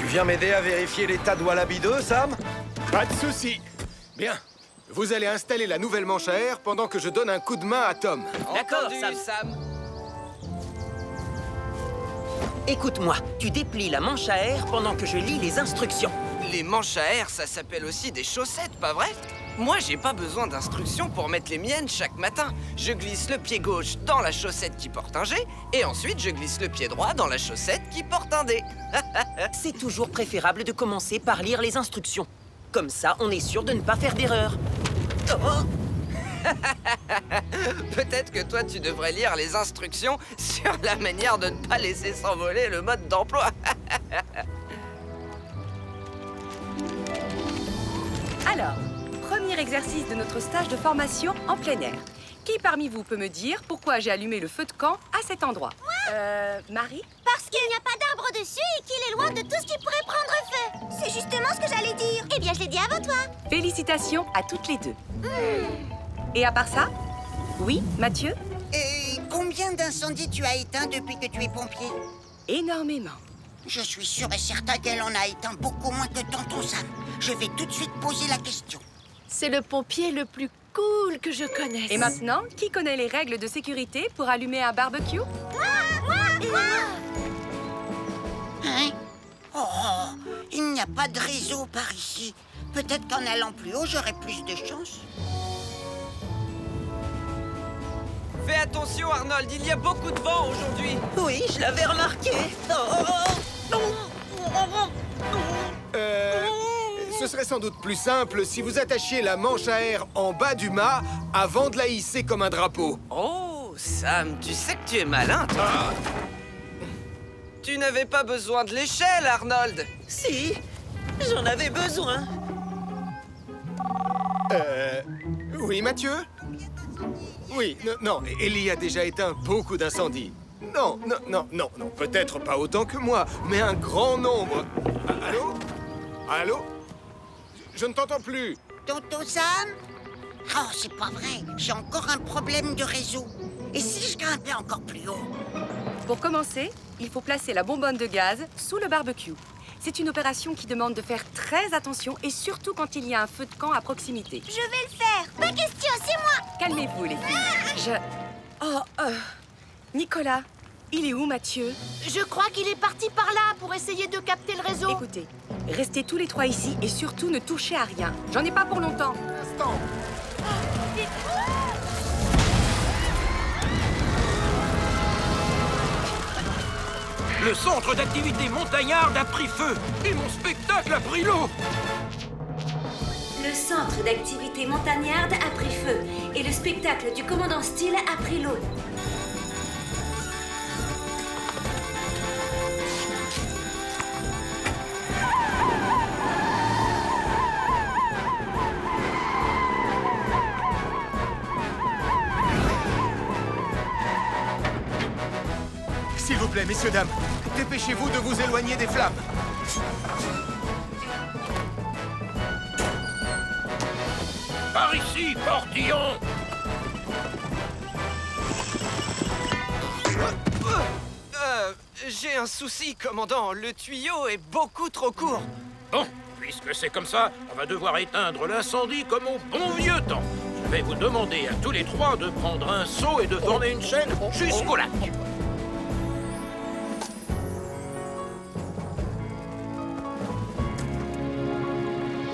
Tu viens m'aider à vérifier l'état de Wallaby 2, Sam? Pas de souci. Bien. Vous allez installer la nouvelle manche à air pendant que je donne un coup de main à Tom. D'accord, Entendu, Sam. Sam. Écoute-moi, tu déplies la manche à air pendant que je lis les instructions. Les manches à air, ça s'appelle aussi des chaussettes, pas vrai? Moi, j'ai pas besoin d'instructions pour mettre les miennes chaque matin. Je glisse le pied gauche dans la chaussette qui porte un G, et ensuite je glisse le pied droit dans la chaussette qui porte un D. C'est toujours préférable de commencer par lire les instructions. Comme ça, on est sûr de ne pas faire d'erreur. Oh, Peut-être que toi, tu devrais lire les instructions sur la manière de ne pas laisser s'envoler le mode d'emploi. Alors, premier exercice de notre stage de formation en plein air. Qui parmi vous peut me dire pourquoi j'ai allumé le feu de camp à cet endroit? Marie? Parce qu'il n'y a pas d'arbre dessus et qu'il est loin de tout ce qui pourrait prendre feu. C'est justement ce que j'allais dire. Eh bien, je l'ai dit avant toi. Félicitations à toutes les deux. Et à part ça? Oui, Mathieu? Et combien d'incendies tu as éteints depuis que tu es pompier? Énormément. Je suis sûr et certain qu'elle en a éteint beaucoup moins que tonton Sam. Je vais tout de suite poser la question. C'est le pompier le plus cool que je connaisse. Et maintenant, qui connaît les règles de sécurité pour allumer un barbecue? Hein? Oh, il n'y a pas de réseau par ici. Peut-être qu'en allant plus haut, j'aurai plus de chance. Fais attention, Arnold, il y a beaucoup de vent aujourd'hui. oui, je l'avais remarqué. Ce serait sans doute plus simple si vous attachiez la manche à air en bas du mât avant de la hisser comme un drapeau. Oh, Sam, tu sais que tu es malin, toi. Tu n'avais pas besoin de l'échelle, Arnold. Si, j'en avais besoin. Oui, Mathieu? Oui, non, Ellie a déjà éteint beaucoup d'incendies. Non, peut-être pas autant que moi, mais un grand nombre. Allô? Allô? Je ne t'entends plus. Tonton Sam? Oh, c'est pas vrai. J'ai encore un problème de réseau. Et si je grimpais encore plus haut? Pour commencer, il faut placer la bonbonne de gaz sous le barbecue. C'est une opération qui demande de faire très attention et surtout quand il y a un feu de camp à proximité. Je vais le faire. Pas question, c'est moi. Calmez-vous, les filles. Nicolas, il est où, Mathieu? Je crois qu'il est parti par là pour essayer de capter le réseau. Écoutez, restez tous les trois ici et surtout ne touchez à rien. J'en ai pas pour longtemps. Instant. Le centre d'activité montagnarde a pris feu et mon spectacle a pris l'eau. Le centre d'activité montagnarde a pris feu et le spectacle du commandant Steele a pris l'eau. S'il vous plaît, messieurs, dames, dépêchez-vous de vous éloigner des flammes. Par ici, portillon. J'ai un souci, commandant. Le tuyau est beaucoup trop court. Bon, puisque c'est comme ça, on va devoir éteindre l'incendie comme au bon vieux temps. Je vais vous demander à tous les trois de prendre un seau et de former une chaîne jusqu'au lac.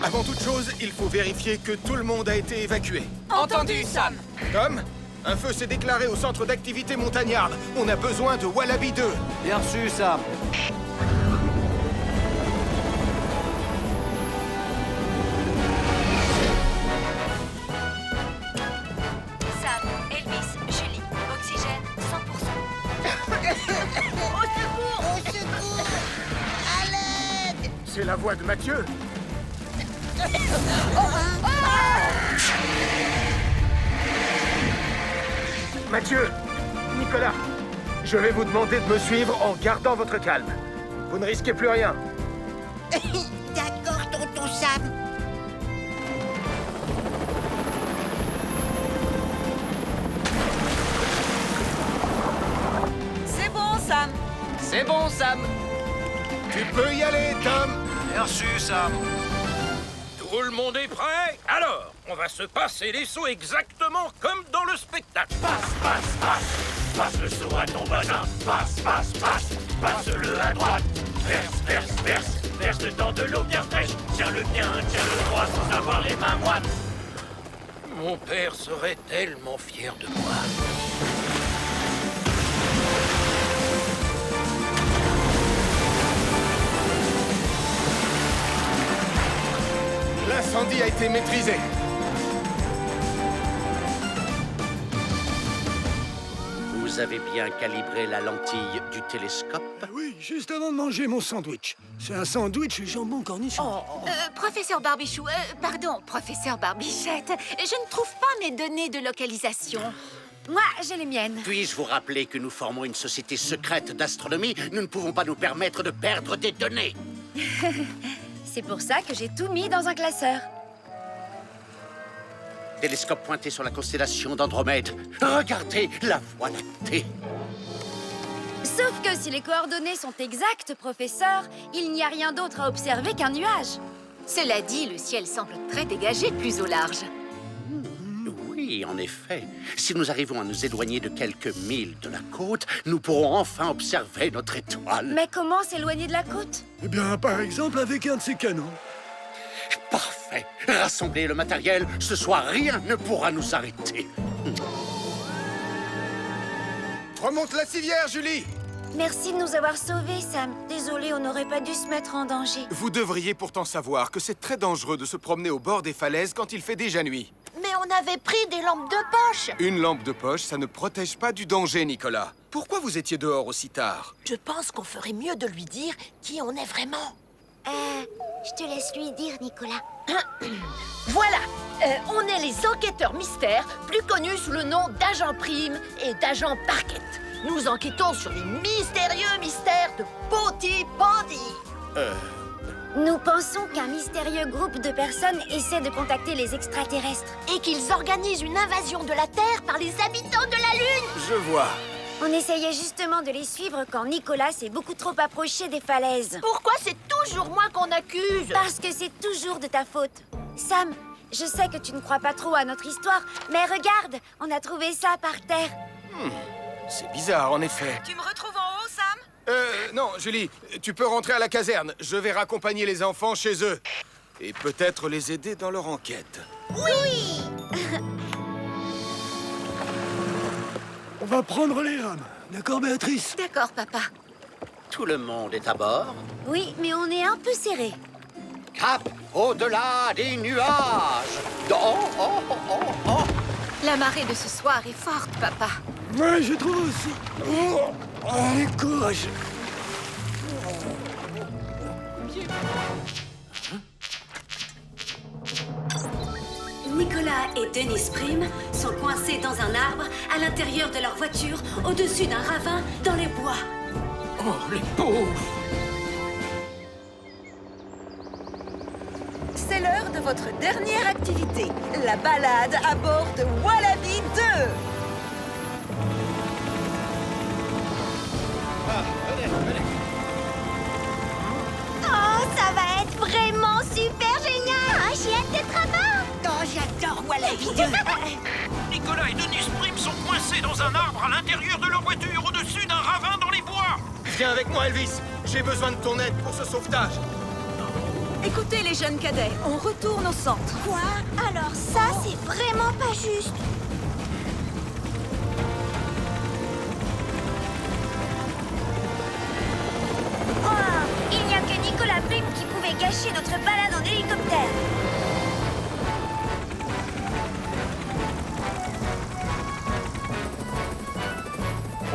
Avant toute chose, il faut vérifier que tout le monde a été évacué. Entendu, Sam. Tom, un feu s'est déclaré au centre d'activité montagnarde. On a besoin de Wallaby 2. Bien reçu, Sam. Sam, Elvis, Julie, oxygène 100%. Au secours! À l'aide! C'est la voix de Mathieu. Mathieu, Nicolas, je vais vous demander de me suivre en gardant votre calme. Vous ne risquez plus rien. D'accord, tonton Sam. C'est bon, Sam. C'est bon, Sam. Tu peux y aller, Tom. Bien reçu, Sam. Tout le monde est prêt? Alors, on va se passer les sauts exactement comme dans le spectacle. Passe le seau à ton voisin. Passe-le à droite. Verse dedans de l'eau bien fraîche. Tiens-le bien, tiens-le droit sans avoir les mains moites. Mon père serait tellement fier de moi. L'incendie a été maîtrisé. Vous avez bien calibré la lentille du télescope? Oui, juste avant de manger mon sandwich. C'est un sandwich jambon cornichon. Professeur Barbichou, pardon, professeur Barbichette, je ne trouve pas mes données de localisation. Moi, j'ai les miennes. Puis-je vous rappeler que nous formons une société secrète d'astronomie? Nous ne pouvons pas nous permettre de perdre des données. C'est pour ça que j'ai tout mis dans un classeur. Télescope pointé sur la constellation d'Andromède. Regardez la Voie lactée. Sauf que si les coordonnées sont exactes, professeur, il n'y a rien d'autre à observer qu'un nuage. Cela dit, le ciel semble très dégagé plus au large. Oui, en effet. Si nous arrivons à nous éloigner de quelques milles de la côte, nous pourrons enfin observer notre étoile. Mais comment s'éloigner de la côte? Eh bien, par exemple, avec un de ces canons. Parfait. Rassemblez le matériel. Ce soir, rien ne pourra nous arrêter. Remonte la civière, Julie. Merci de nous avoir sauvés, Sam. Désolé, on n'aurait pas dû se mettre en danger. Vous devriez pourtant savoir que c'est très dangereux de se promener au bord des falaises quand il fait déjà nuit. Mais on avait pris des lampes de poche. Une lampe de poche, ça ne protège pas du danger, Nicolas. Pourquoi vous étiez dehors aussi tard? Je pense qu'on ferait mieux de lui dire qui on est vraiment. Je te laisse lui dire, Nicolas. Voilà, on est les enquêteurs mystères, plus connus sous le nom d'agent Prime et d'agent Parquet. Nous enquêtons sur les mystérieux mystères de Potty Pandy. Nous pensons qu'un mystérieux groupe de personnes essaie de contacter les extraterrestres. Et qu'ils organisent une invasion de la Terre par les habitants de la Lune. Je vois. On essayait justement de les suivre quand Nicolas s'est beaucoup trop approché des falaises. Pourquoi c'est toujours moi qu'on accuse? Parce que c'est toujours de ta faute. Sam, je sais que tu ne crois pas trop à notre histoire, mais regarde, on a trouvé ça par terre. C'est bizarre, en effet. Tu me retrouves en haut, Sam? Non, Julie, tu peux rentrer à la caserne. Je vais raccompagner les enfants chez eux. Et peut-être les aider dans leur enquête. Oui. On va prendre les rames. D'accord, Béatrice? D'accord, papa. Tout le monde est à bord. Oui, mais on est un peu serré. Cap au-delà des nuages. La marée de ce soir est forte, papa. Ouais, je trouve aussi. Allez, courage. Nicolas et Dennis Prime sont coincés dans un arbre à l'intérieur de leur voiture, au-dessus d'un ravin dans les bois. Oh, les pauvres! C'est l'heure de votre dernière activité, la balade à bord de Wallaby 2. Oh, ça va être vraiment super génial. Oh, j'ai hâte d'être à bord. Oh, j'adore Wallaby 2. Nicolas et Dennis Prime sont coincés dans un arbre à l'intérieur de leur voiture, au-dessus d'un ravin dans les bois. Viens avec moi, Elvis. J'ai besoin de ton aide pour ce sauvetage. Écoutez les jeunes cadets, on retourne au centre. Quoi? Alors ça, c'est vraiment pas juste. Oh, il n'y a que Nicolas Prime qui pouvait gâcher notre balade en hélicoptère.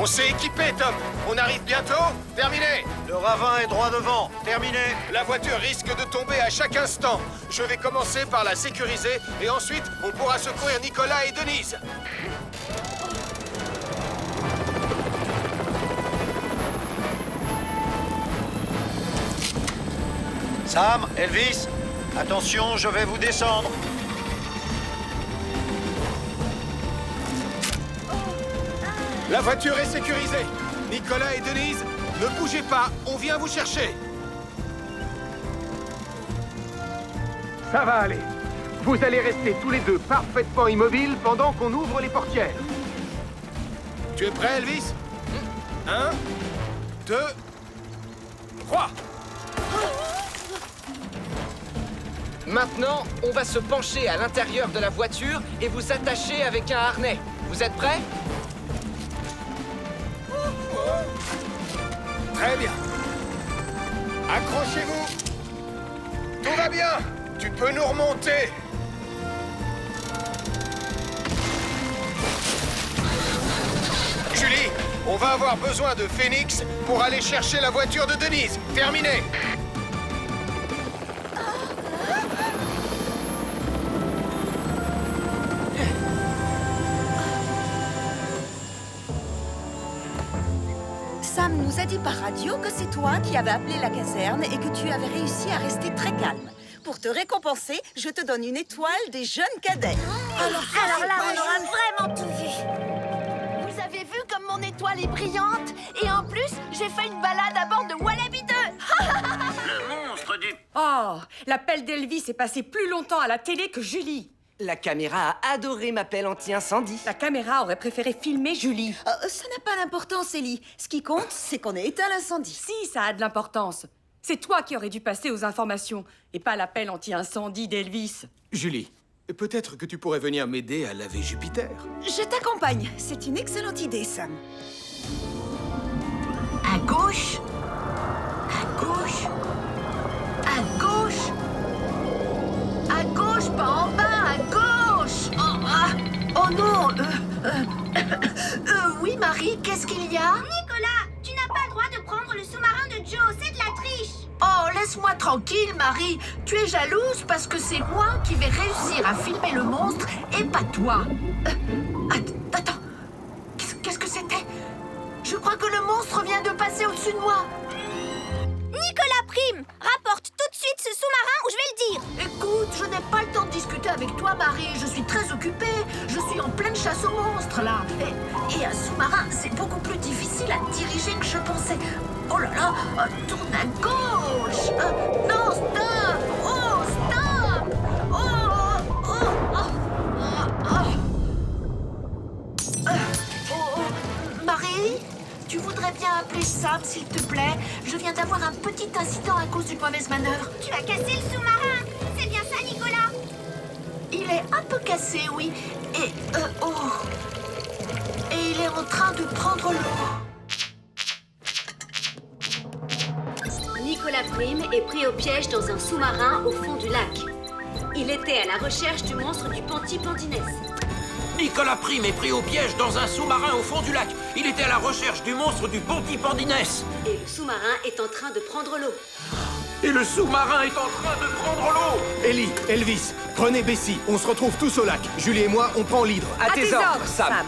On s'est équipé, Tom. On arrive bientôt. Terminé. Le ravin est droit devant. Terminé. La voiture risque de tomber à chaque instant. Je vais commencer par la sécuriser et ensuite, on pourra secourir Nicolas et Denise. Sam, Elvis, attention, je vais vous descendre. La voiture est sécurisée. Nicolas et Denise, ne bougez pas, on vient vous chercher. Ça va aller. Vous allez rester tous les deux parfaitement immobiles pendant qu'on ouvre les portières. Tu es prêt, Elvis? 1, 2, 3. Maintenant, on va se pencher à l'intérieur de la voiture et vous attacher avec un harnais. Vous êtes prêts? Très bien. Accrochez-vous. Tout va bien. Tu peux nous remonter. Julie, on va avoir besoin de Phoenix pour aller chercher la voiture de Denise. Terminé. Sam nous a dit par radio que c'est toi qui avais appelé la caserne et que tu avais réussi à rester très calme. Pour te récompenser, je te donne une étoile des jeunes cadets. Alors là, on aura vraiment tout vu. Vous avez vu comme mon étoile est brillante? Et en plus, j'ai fait une balade à bord de Wallaby 2. Le monstre du... Oh, l'appel d'Elvis est passé plus longtemps à la télé que Julie. La caméra a adoré ma pelle anti-incendie. La caméra aurait préféré filmer Julie. Ça n'a pas d'importance, Ellie. Ce qui compte, c'est qu'on ait éteint l'incendie. Si, ça a de l'importance. C'est toi qui aurais dû passer aux informations, et pas l'appel anti-incendie d'Elvis. Julie, peut-être que tu pourrais venir m'aider à laver Jupiter. Je t'accompagne. C'est une excellente idée, Sam. À gauche. À gauche. À gauche. À gauche, pas en bas, à gauche. Oh non. Oui, Marie, qu'est-ce qu'il y a? Nicolas, tu n'as pas le droit de prendre le sous-marin de Joe, c'est de la triche. Oh, laisse-moi tranquille, Marie. Tu es jalouse parce que c'est moi qui vais réussir à filmer le monstre et pas toi. Attends. Qu'est-ce que c'était? Je crois que le monstre vient de passer au-dessus de moi. Nicolas Prime, rapporte tout de suite ce sous-marin ou je vais le dire. Écoute, je n'ai pas le temps de discuter avec toi, Marie. Je suis très occupée. Je suis en pleine chasse aux monstres, là. Et un sous-marin, c'est beaucoup plus difficile à diriger que je pensais. Oh là là, tourne à gauche. Non, stop. Oh, stop. Marie, tu voudrais bien appeler Sam, s'il te plaît? Je viens d'avoir un petit incident à cause d'une mauvaise manœuvre. Tu as cassé le sous-marin. C'est bien ça, Nicolas? Il est un peu cassé, oui. Et il est en train de prendre l'eau. Nicolas Prime est pris au piège dans un sous-marin au fond du lac. Il était à la recherche du monstre du Pantipandinès. Nicolas Prime est pris au piège dans un sous-marin au fond du lac. Il était à la recherche du monstre du Pantipandinès. Et le sous-marin est en train de prendre l'eau. Et le sous-marin est en train de prendre l'eau. Ellie, Elvis, prenez Bessie. On se retrouve tous au lac. Julie et moi, on prend l'hydre. À tes ordres, Sam.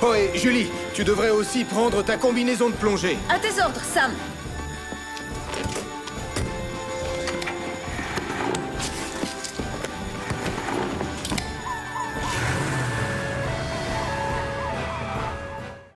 Oh, et Julie, tu devrais aussi prendre ta combinaison de plongée. À tes ordres, Sam.